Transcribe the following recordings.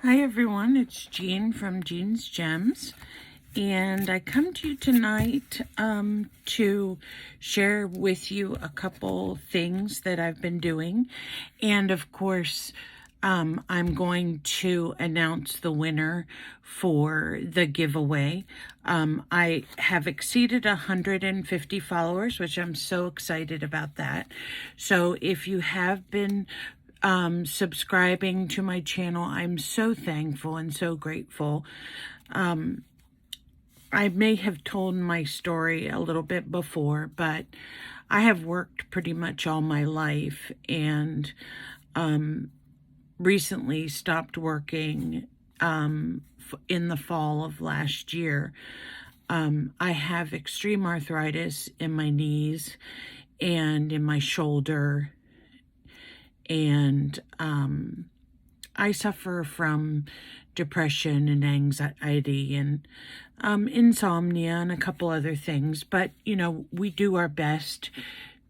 Hi everyone, it's Jean from Jean's Gems, and I come to you tonight to share with you a couple things that I've been doing, and of course I'm going to announce the winner for the giveaway. I have exceeded 150 followers, which I'm so excited about that. So if you have been subscribing to my channel, I'm so thankful and so grateful. I may have told my story a little bit before, but I have worked pretty much all my life and recently stopped working in the fall of last year. I have extreme arthritis in my knees and in my shoulder, and I suffer from depression and anxiety and insomnia and a couple other things. But, you know, we do our best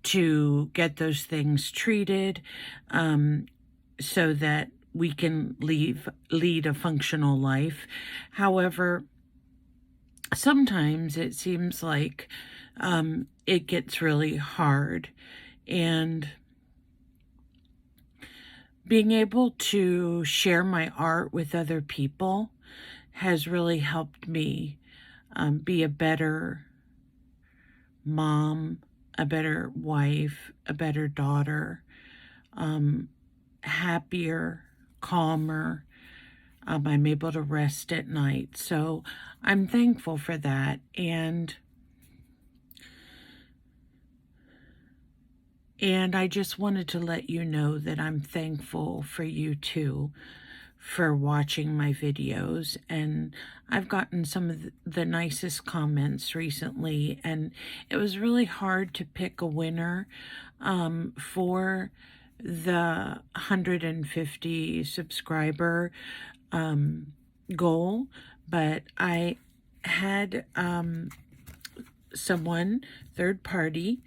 to get those things treated so that we can lead a functional life. However, sometimes it seems like it gets really hard, and being able to share my art with other people has really helped me be a better mom, a better wife, a better daughter, happier, calmer. I'm able to rest at night. So I'm thankful for that. And I just wanted to let you know that I'm thankful for you too, for watching my videos. And I've gotten some of the nicest comments recently, and it was really hard to pick a winner for the 150 subscriber goal, but I had someone, third party,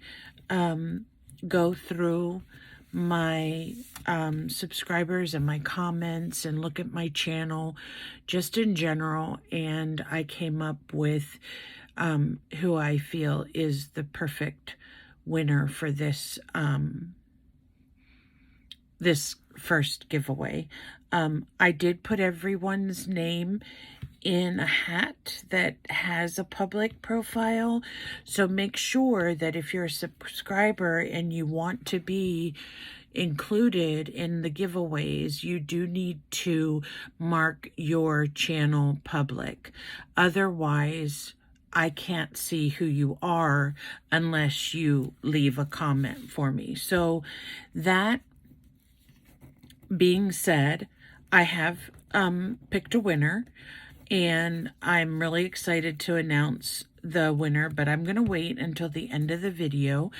go through my subscribers and my comments and look at my channel just in general, and I came up with who I feel is the perfect winner for this this first giveaway. I did put everyone's name in a hat that has a public profile, so make sure that if you're a subscriber and you want to be included in the giveaways, you do need to mark your channel public. Otherwise, I can't see who you are unless you leave a comment for me. So that being said, I have picked a winner, and I'm really excited to announce the winner, but I'm going to wait until the end of the video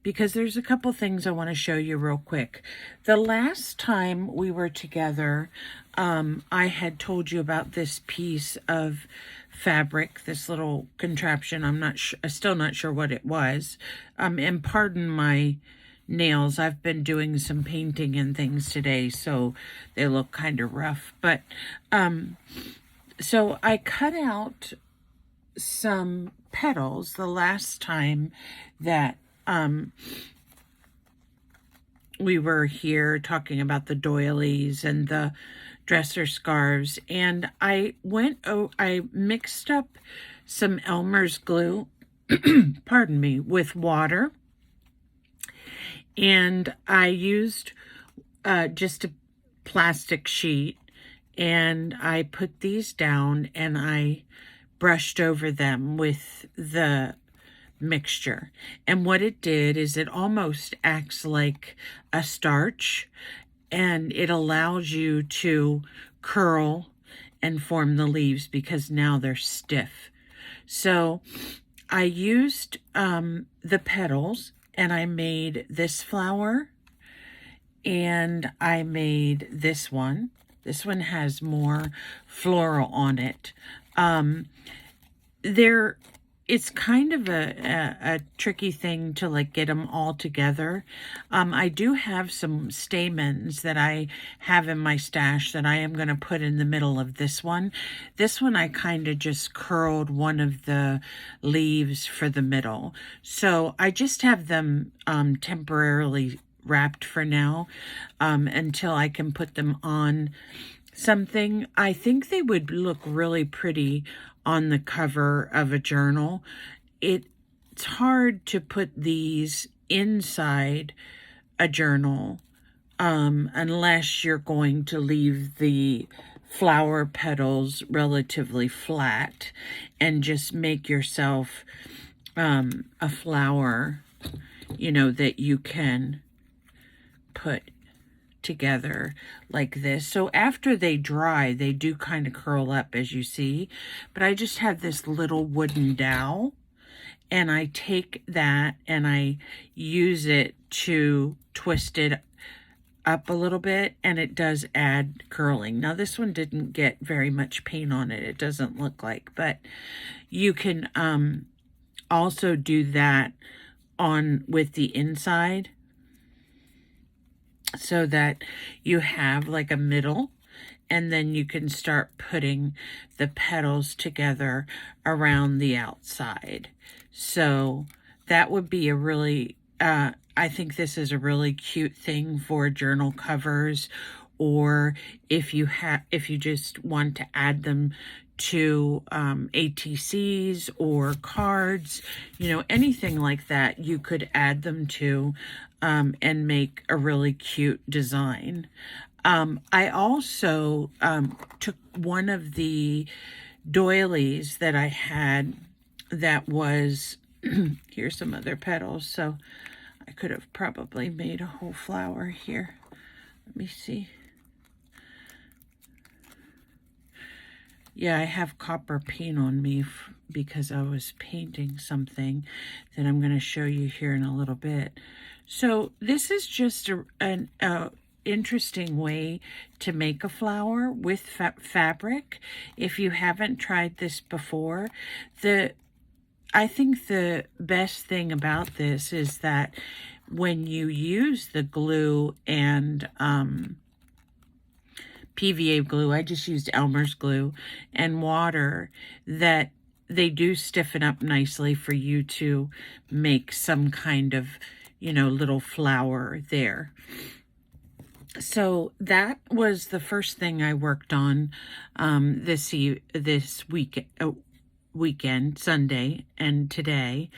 because there's a couple things I want to show you real quick. The last time we were together, I had told you about this piece of fabric, this little contraption. I'm still not sure what it was. And pardon my nails. I've been doing some painting and things today, so they look kind of rough. But so I cut out some petals the last time that we were here talking about the doilies and the dresser scarves, and I mixed up some Elmer's glue, pardon me, with water, and I used just a plastic sheet, and I put these down and I brushed over them with the mixture. And what it did is it almost acts like a starch, and it allows you to curl and form the leaves because now they're stiff. So I used the petals, and I made this flower, and I made this one. This one has more floral on it. There it's kind of a tricky thing to like get them all together. I do have some stamens that I have in my stash that I am going to put in the middle of this one. This one I kind of just curled one of the leaves for the middle. So I just have them temporarily wrapped for now until I can put them on something. I think they would look really pretty on the cover of a journal. It's hard to put these inside a journal unless you're going to leave the flower petals relatively flat and just make yourself a flower, you know, that you can put together like this. So after they dry, they do kind of curl up, as you see. But I just have this little wooden dowel, and I take that and I use it to twist it up a little bit, and it does add curling. Now this one didn't get very much paint on it, it doesn't look like, but you can also do that on with the inside, so that you have like a middle, and then you can start putting the petals together around the outside. So that would be a really, I think this is a really cute thing for journal covers, or if you just want to add them to ATCs or cards, you know, anything like that, you could add them to and make a really cute design. I also took one of the doilies that I had that was, here's some other petals, so I could have probably made a whole flower here. Let me see. Yeah, I have copper paint on me because I was painting something that I'm going to show you here in a little bit. So this is just an interesting way to make a flower with fabric. If you haven't tried this before, I think the best thing about this is that when you use the glue and PVA glue, I just used Elmer's glue, and water, that they do stiffen up nicely for you to make some kind of, you know, little flower there. So that was the first thing I worked on this weekend, Sunday and today.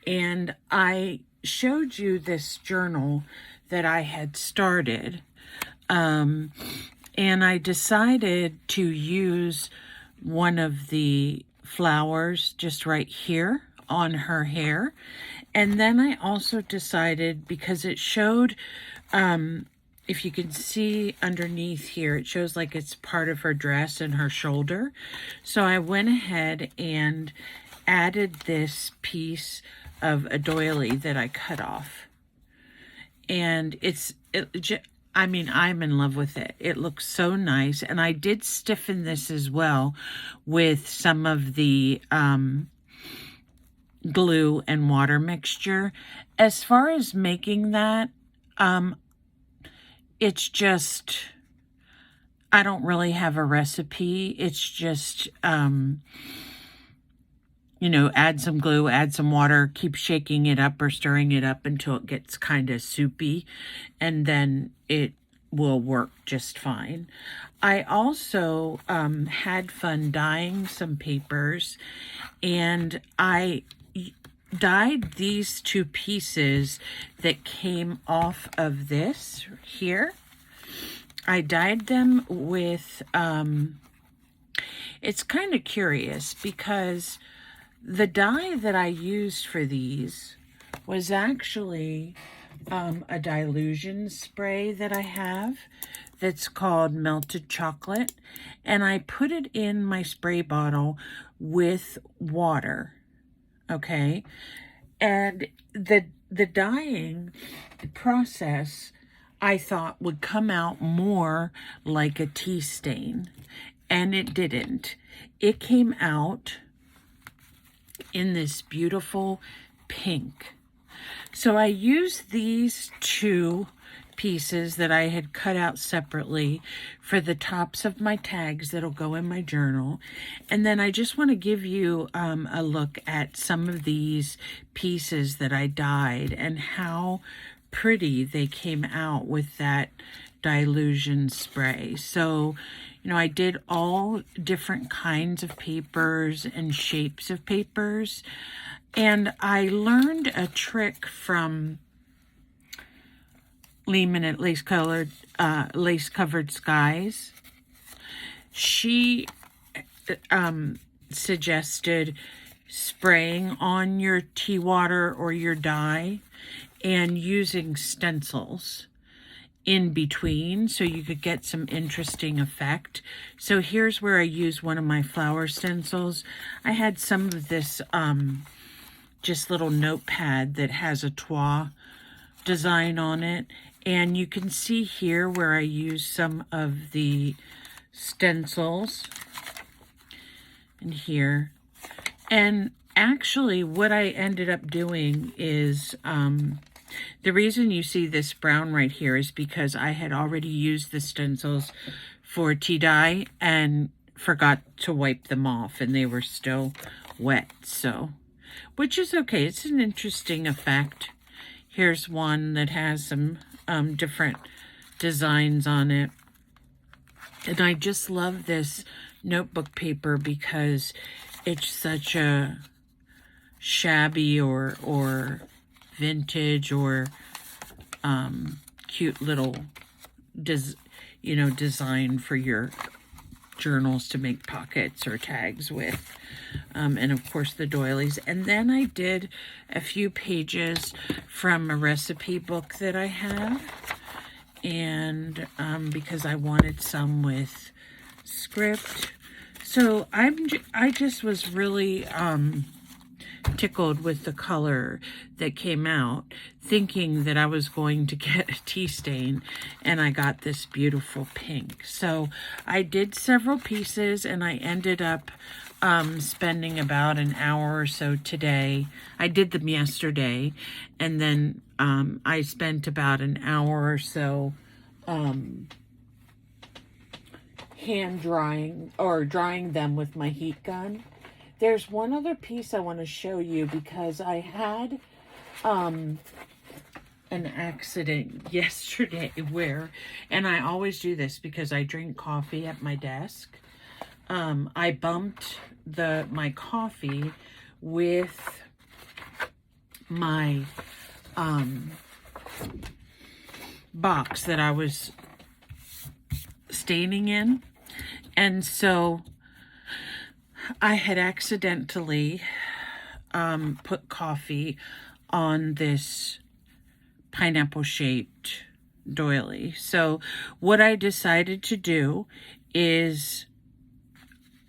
And I showed you this journal that I had started. And I decided to use one of the flowers just right here on her hair. And then I also decided, because it showed, if you can see underneath here, it shows like it's part of her dress and her shoulder. So I went ahead and added this piece of a doily that I cut off. And I mean, I'm in love with it. It looks so nice. And I did stiffen this as well with some of the glue and water mixture. As far as making that, it's just, I don't really have a recipe. It's just, you know, add some glue, add some water, keep shaking it up or stirring it up until it gets kind of soupy, and then it will work just fine. I also had fun dyeing some papers, and I dyed these two pieces that came off of this here. I dyed them with, it's kind of curious because the dye that I used for these was actually a dilution spray that I have that's called melted chocolate, and I put it in my spray bottle with water, okay? And the dyeing process, I thought, would come out more like a tea stain, and it didn't. It came out in this beautiful pink. So I used these two pieces that I had cut out separately for the tops of my tags that'll go in my journal. And then I just want to give you a look at some of these pieces that I dyed and how pretty they came out with that dilution spray. So, you know, I did all different kinds of papers and shapes of papers. And I learned a trick from Lehman at Lace Covered Skies. She suggested spraying on your tea water or your dye and using stencils in between so you could get some interesting effect. So here's where I use one of my flower stencils. I had some of this just little notepad that has a TYvEK design on it, and you can see here where I use some of the stencils in here. And actually what I ended up doing is the reason you see this brown right here is because I had already used the stencils for tea dye and forgot to wipe them off, and they were still wet, so, which is okay. It's an interesting effect. Here's one that has some different designs on it. And I just love this notebook paper because it's such a shabby or vintage or cute little design for your journals to make pockets or tags with, and of course the doilies. And then I did a few pages from a recipe book that I have, and because I wanted some with script. So I just was really tickled with the color that came out, thinking that I was going to get a tea stain, and I got this beautiful pink. So I did several pieces, and I ended up spending about an hour or so today. I did them yesterday, and then I spent about an hour or so hand drying or drying them with my heat gun. There's one other piece I want to show you because I had an accident yesterday where, and I always do this because I drink coffee at my desk. I bumped my coffee with my box that I was staining in, and so I had accidentally put coffee on this pineapple-shaped doily. So what I decided to do is,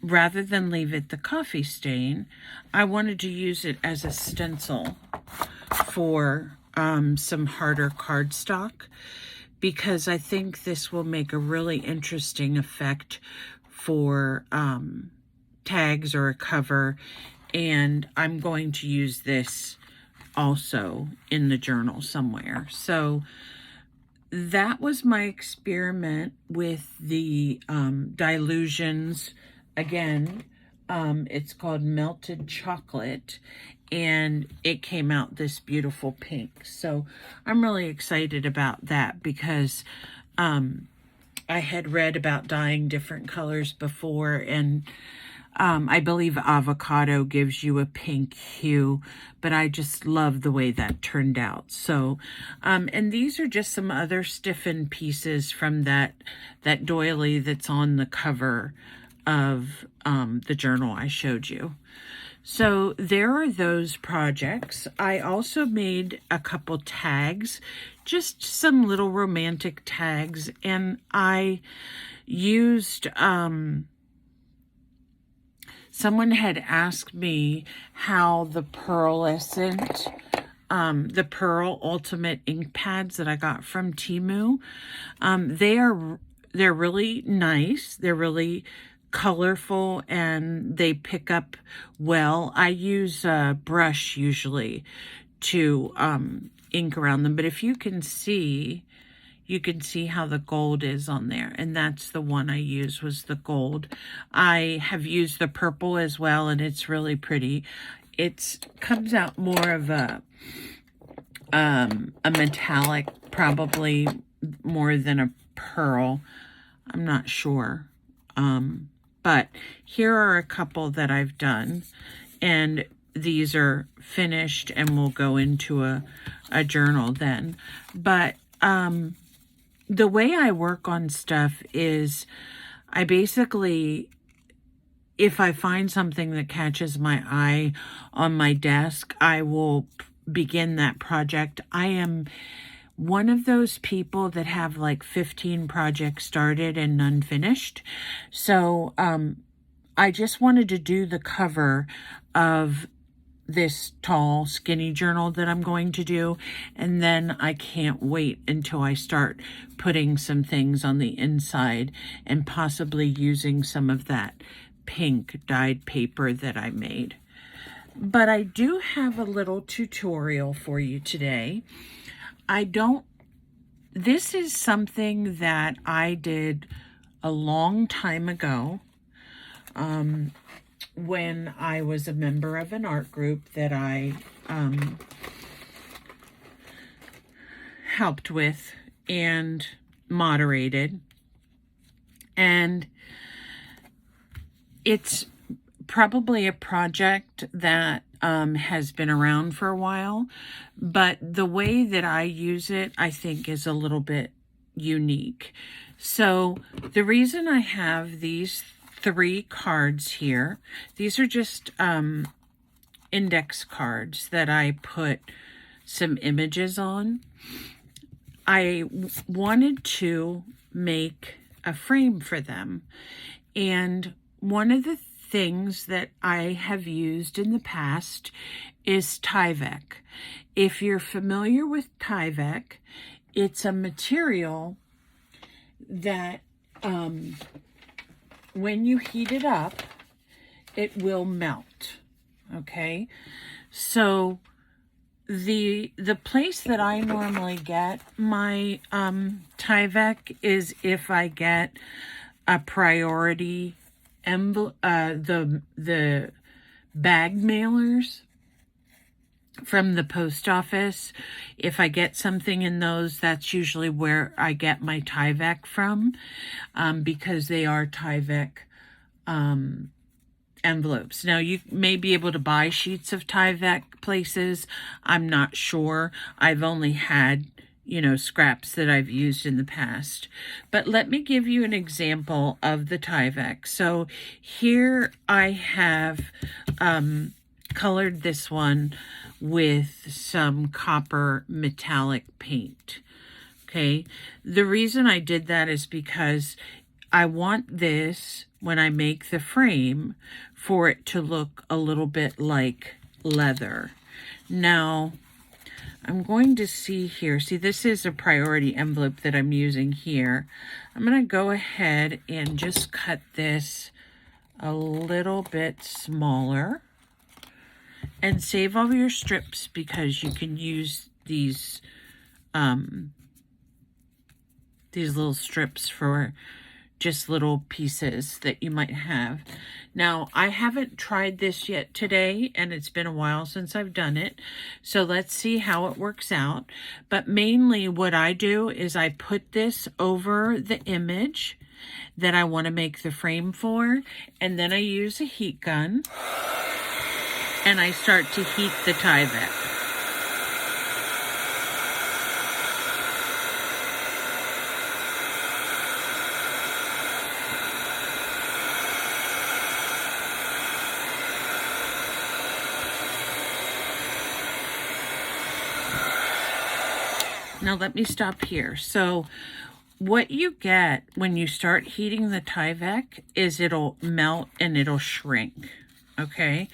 rather than leave it the coffee stain, I wanted to use it as a stencil for some harder cardstock, because I think this will make a really interesting effect for tags or a cover, and I'm going to use this also in the journal somewhere. So that was my experiment with the dilutions. Again, it's called Melted Chocolate, and it came out this beautiful pink. So I'm really excited about that because I had read about dyeing different colors before, and I believe avocado gives you a pink hue, but I just love the way that turned out. So, and these are just some other stiffened pieces from that doily that's on the cover of the journal I showed you. So there are those projects. I also made a couple tags, just some little romantic tags, and I used someone had asked me how the pearlescent, the Pearl Ultimate ink pads that I got from Temu, they're really nice. They're really colorful and they pick up well. I use a brush usually to ink around them, but if you can see, how the gold is on there, and that's the one I used, was the gold. I have used the purple as well, and it's really pretty. It comes out more of a metallic, probably more than a pearl. I'm not sure. But here are a couple that I've done, and these are finished and will go into a journal then. But the way I work on stuff is I basically, if I find something that catches my eye on my desk, I will begin that project. I am one of those people that have like 15 projects started and none finished. So I just wanted to do the cover of this tall, skinny journal that I'm going to do, and then I can't wait until I start putting some things on the inside and possibly using some of that pink dyed paper that I made. But I do have a little tutorial for you today. This is something that I did a long time ago, when I was a member of an art group that I helped with and moderated. And it's probably a project that has been around for a while, but the way that I use it, I think, is a little bit unique. So the reason I have these 3 cards here, these are just index cards that I put some images on. I wanted to make a frame for them, and one of the things that I have used in the past is TYvEK. If you're familiar with TYvEK, it's a material that when you heat it up, it will melt. Okay, so the place that I normally get my TYvEK is if I get a priority envelope, the bag mailers from the post office. If I get something in those, that's usually where I get my TYvEK from, because they are TYvEK envelopes. Now, you may be able to buy sheets of TYvEK places. I'm not sure. I've only had, scraps that I've used in the past. But let me give you an example of the TYvEK. So here I have colored this one with some copper metallic paint. Okay, the reason I did that is because I want this, when I make the frame, for it to look a little bit like leather. Now, I'm going to see here. See, this is a priority envelope that I'm using here. I'm going to go ahead and just cut this a little bit smaller. And save all your strips, because you can use these little strips for just little pieces that you might have. Now, I haven't tried this yet today, and it's been a while since I've done it. So let's see how it works out. But mainly what I do is I put this over the image that I want to make the frame for, and then I use a heat gun, and I start to heat the TYvEK. Now let me stop here. So what you get when you start heating the TYvEK is it'll melt and it'll shrink. Okay,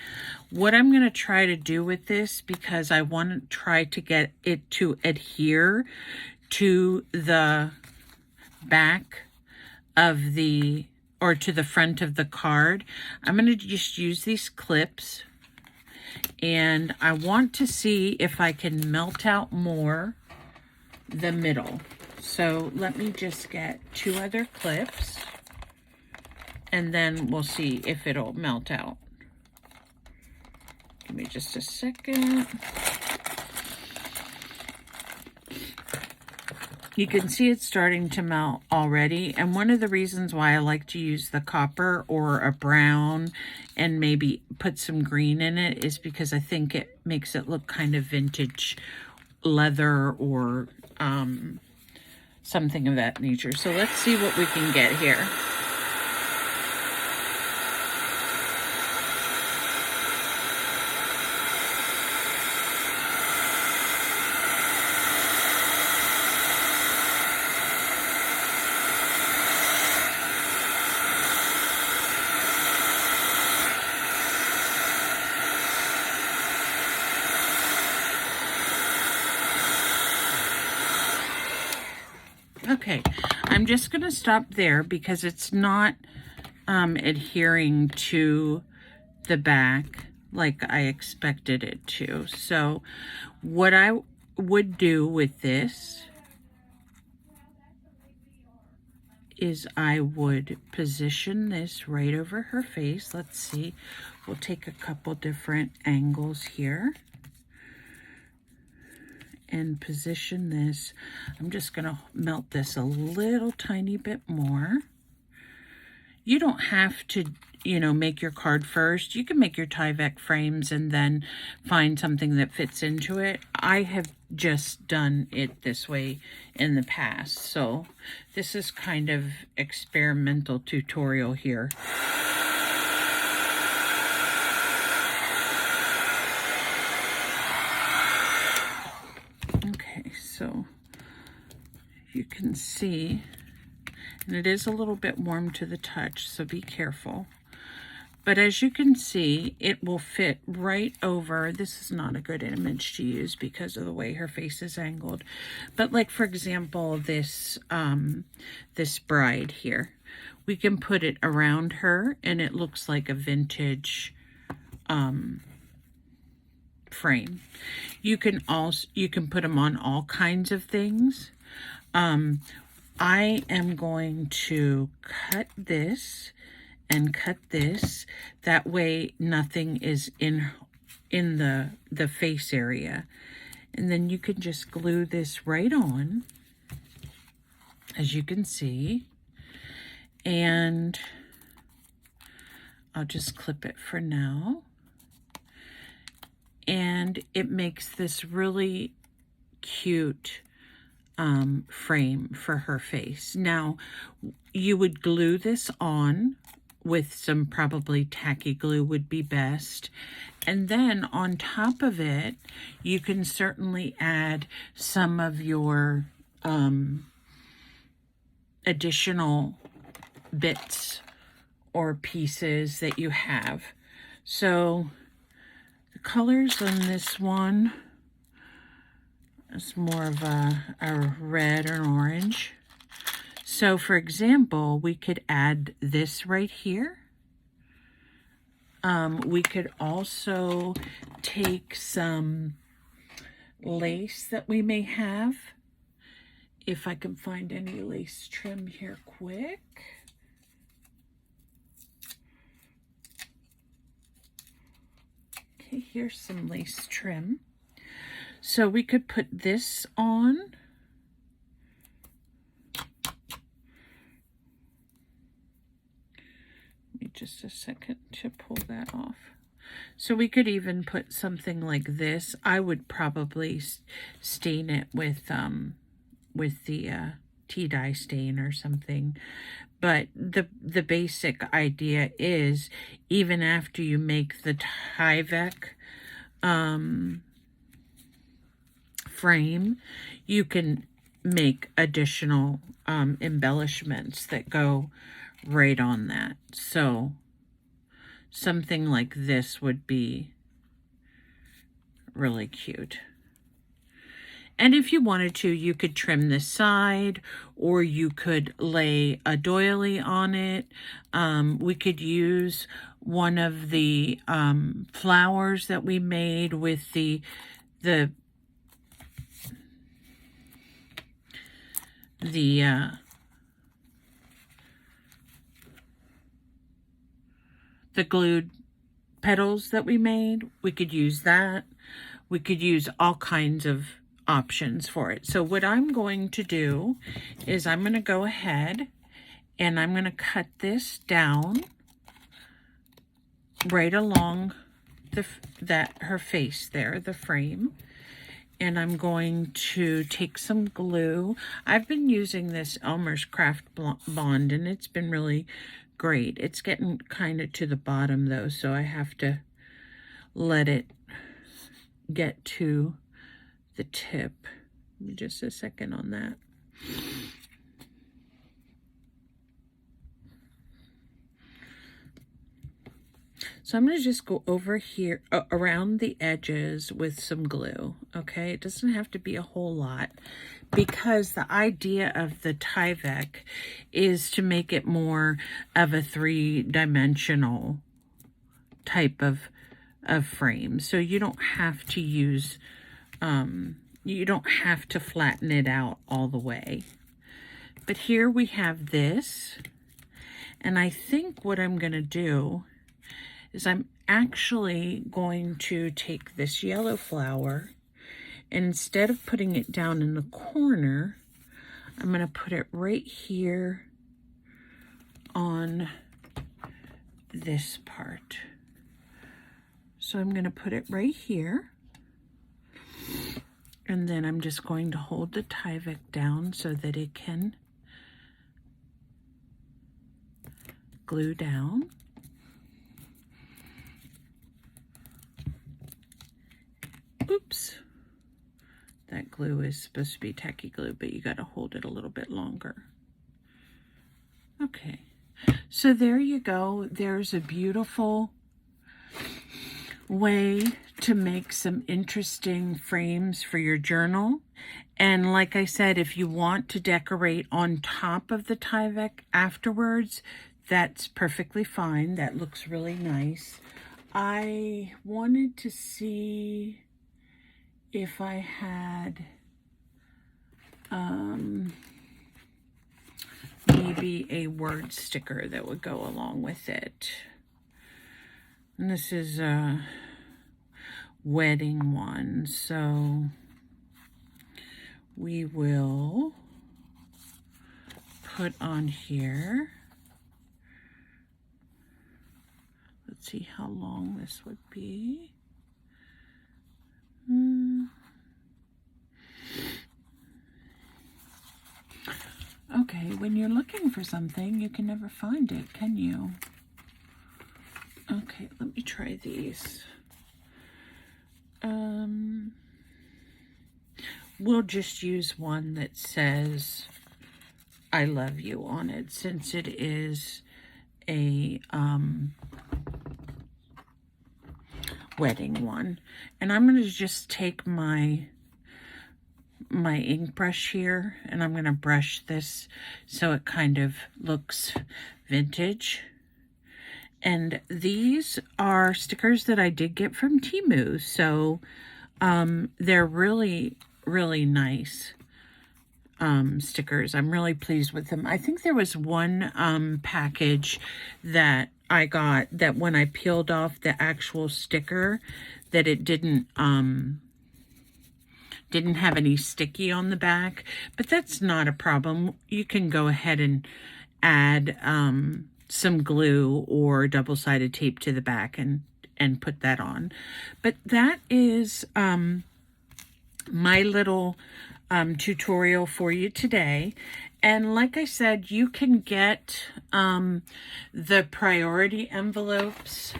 what I'm going to try to do with this, because I want to try to get it to adhere to the back of the or to the front of the card. I'm going to just use these clips, and I want to see if I can melt out more the middle. So let me just get 2 other clips, and then we'll see if it'll melt out. Give me just a second. You can see it's starting to melt already, and one of the reasons why I like to use the copper or a brown and maybe put some green in it is because I think it makes it look kind of vintage leather or something of that nature. So let's see what we can get here. Okay, I'm just going to stop there because it's not adhering to the back like I expected it to. So what I would do with this is I would position this right over her face. Let's see, we'll take a couple different angles here and position this. I'm just going to melt this a little tiny bit more. You don't have to, you know, make your card first. You can make your TYvEK frames and then find something that fits into it. I have just done it this way in the past. So this is kind of experimental tutorial here. Okay, so you can see, and it is a little bit warm to the touch, so be careful. But as you can see, it will fit right over. This is not a good image to use because of the way her face is angled. But like, for example, this this bride here, we can put it around her and it looks like a vintage frame. You can put them on all kinds of things. I am going to cut this and cut this. That way nothing is in the face area. And then you can just glue this right on, as you can see. And I'll just clip it for now. And it makes this really cute frame for her face. Now, you would glue this on with some probably tacky glue would be best. And then on top of it, you can certainly add some of your additional bits or pieces that you have. So the colors on this one, it's more of a red or orange. So for example, we could add this right here. We could also take some lace that we may have. If I can find any lace trim here quick. Okay, here's some lace trim. So we could put this on. Give me just a second to pull that off. So we could even put something like this. I would probably stain it with the tea dye stain or something. But the basic idea is, even after you make the TYvEK frame, you can make additional embellishments that go right on that. So something like this would be really cute. And if you wanted to, you could trim this side, or you could lay a doily on it. We could use one of the flowers that we made with the glued petals that we made. We could use that. We could use all kinds of options for it. So what I'm going to do is I'm going to go ahead and I'm going to cut this down right along her face there, the frame. And I'm going to take some glue. I've been using this Elmer's Craft Bond, and it's been really great. It's getting kind of to the bottom though, so I have to let it get to the tip. Give me just a second on that. So I'm going to just go over here around the edges with some glue. Okay, it doesn't have to be a whole lot, because the idea of the TYvEK is to make it more of a three-dimensional type of frame. So you don't have to use, you don't have to flatten it out all the way. But here we have this, and I think what I'm going to do is I'm actually going to take this yellow flower, and instead of putting it down in the corner, I'm going to put it right here on this part. So I'm going to put it right here, and then I'm just going to hold the TYvEK down so that it can glue down. Oops, that glue is supposed to be tacky glue, but you got to hold it a little bit longer. Okay, so there you go. There's a beautiful way to make some interesting frames for your journal. And like I said, if you want to decorate on top of the TYvEK afterwards, that's perfectly fine. That looks really nice. I wanted to see if I had maybe a word sticker that would go along with it. And this is a wedding one, so we will put on here. Let's see how long this would be. Okay, when you're looking for something, you can never find it, can you? Okay, let me try these. We'll just use one that says I love you on it, since it is a wedding one. And I'm going to just take my ink brush here, and I'm going to brush this so it kind of looks vintage. And these are stickers that I did get from Temu, so they're really, really nice stickers. I'm really pleased with them. I think there was one package that I got that when I peeled off the actual sticker, that it didn't have any sticky on the back, but that's not a problem. You can go ahead and add some glue or double-sided tape to the back and put that on. But that is my little tutorial for you today. And like I said, you can get the priority envelopes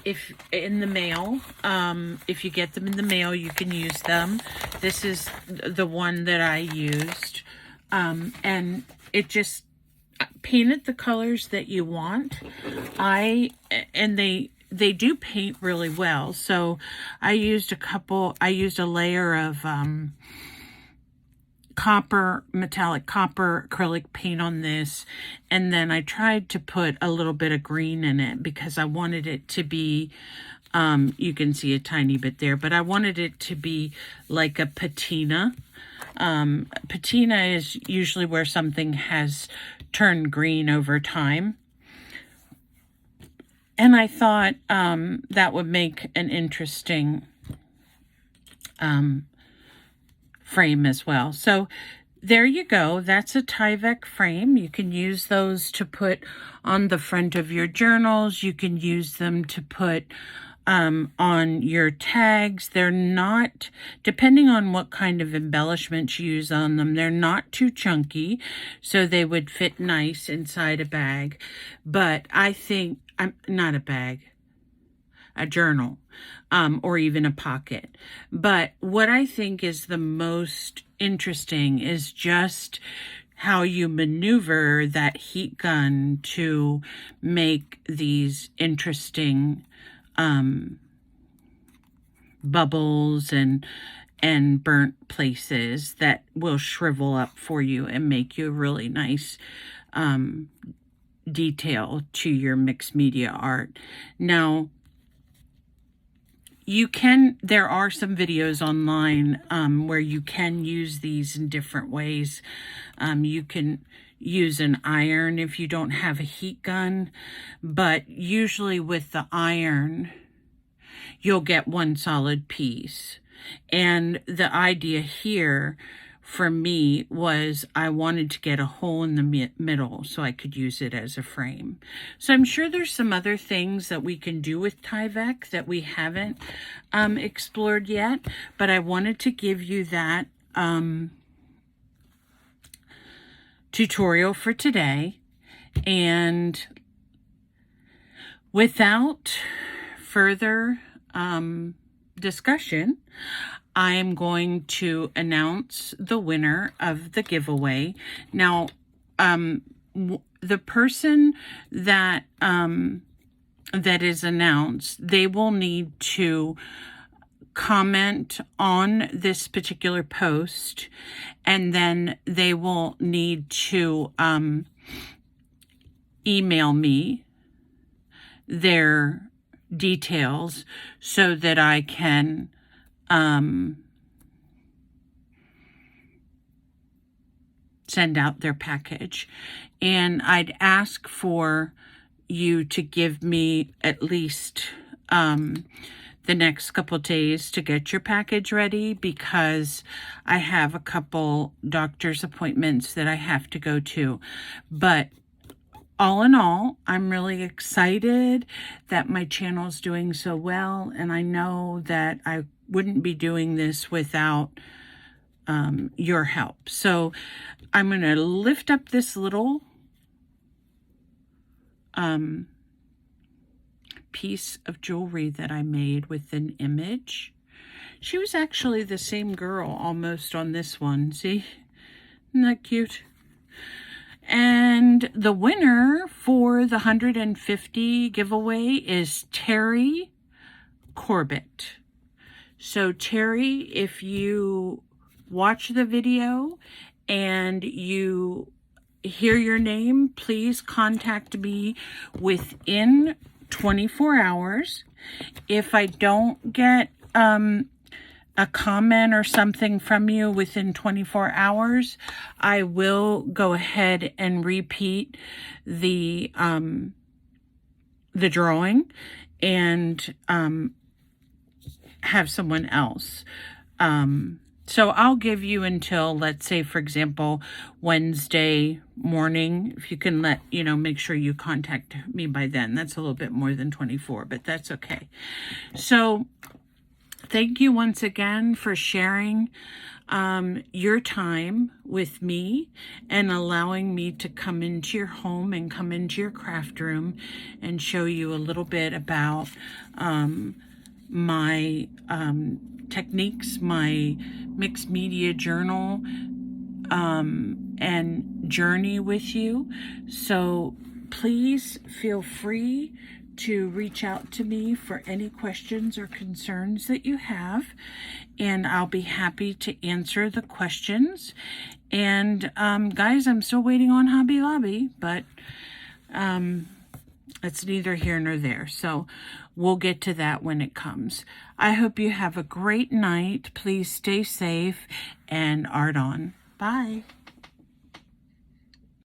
if in the mail. If you get them in the mail, you can use them. This is the one that I used. And it just painted the colors that you want. And they do paint really well. So I used a layer of metallic copper acrylic paint on this, and then I tried to put a little bit of green in it because I wanted it to be, you can see a tiny bit there, but I wanted it to be like a patina. Patina is usually where something has turned green over time. And I thought that would make an interesting frame as well. So there you go. That's a TYvEK frame. You can use those to put on the front of your journals. You can use them to put on your tags. They're not, depending on what kind of embellishments you use on them, they're not too chunky, so they would fit nice inside a bag. But I think, not a bag, a journal, or even a pocket. But what I think is the most interesting is just how you maneuver that heat gun to make these interesting bubbles and burnt places that will shrivel up for you and make you a really nice detail to your mixed media art. Now, there are some videos online where you can use these in different ways. You can use an iron if you don't have a heat gun, but usually with the iron, you'll get one solid piece. And the idea here for me was I wanted to get a hole in the middle so I could use it as a frame. So I'm sure there's some other things that we can do with TYvEK that we haven't explored yet, but I wanted to give you that tutorial for today. And without further discussion, I am going to announce the winner of the giveaway. Now, the person that that is announced, they will need to comment on this particular post, and then they will need to email me their details so that I can send out their package. And I'd ask for you to give me at least the next couple days to get your package ready, because I have a couple doctor's appointments that I have to go to. But all in all, I'm really excited that my channel's doing so well, and I know that I wouldn't be doing this without your help. So I'm going to lift up this little piece of jewelry that I made with an image. She was actually the same girl almost on this one. See? Isn't that cute? And the winner for the 150 giveaway is Terry Corbett. So Terry, if you watch the video and you hear your name, please contact me within 24 hours. If I don't get a comment or something from you within 24 hours, I will go ahead and repeat the drawing and have someone else. So I'll give you until, let's say, for example, Wednesday morning. If you can make sure you contact me by then. That's a little bit more than 24, but that's okay. So thank you once again for sharing your time with me and allowing me to come into your home and come into your craft room and show you a little bit about my techniques, my mixed media journal, and journey with you. So please feel free to reach out to me for any questions or concerns that you have, and I'll be happy to answer the questions. And guys, I'm still waiting on Hobby Lobby, but it's neither here nor there, so we'll get to that when it comes. I hope you have a great night. Please stay safe, and art on. Bye.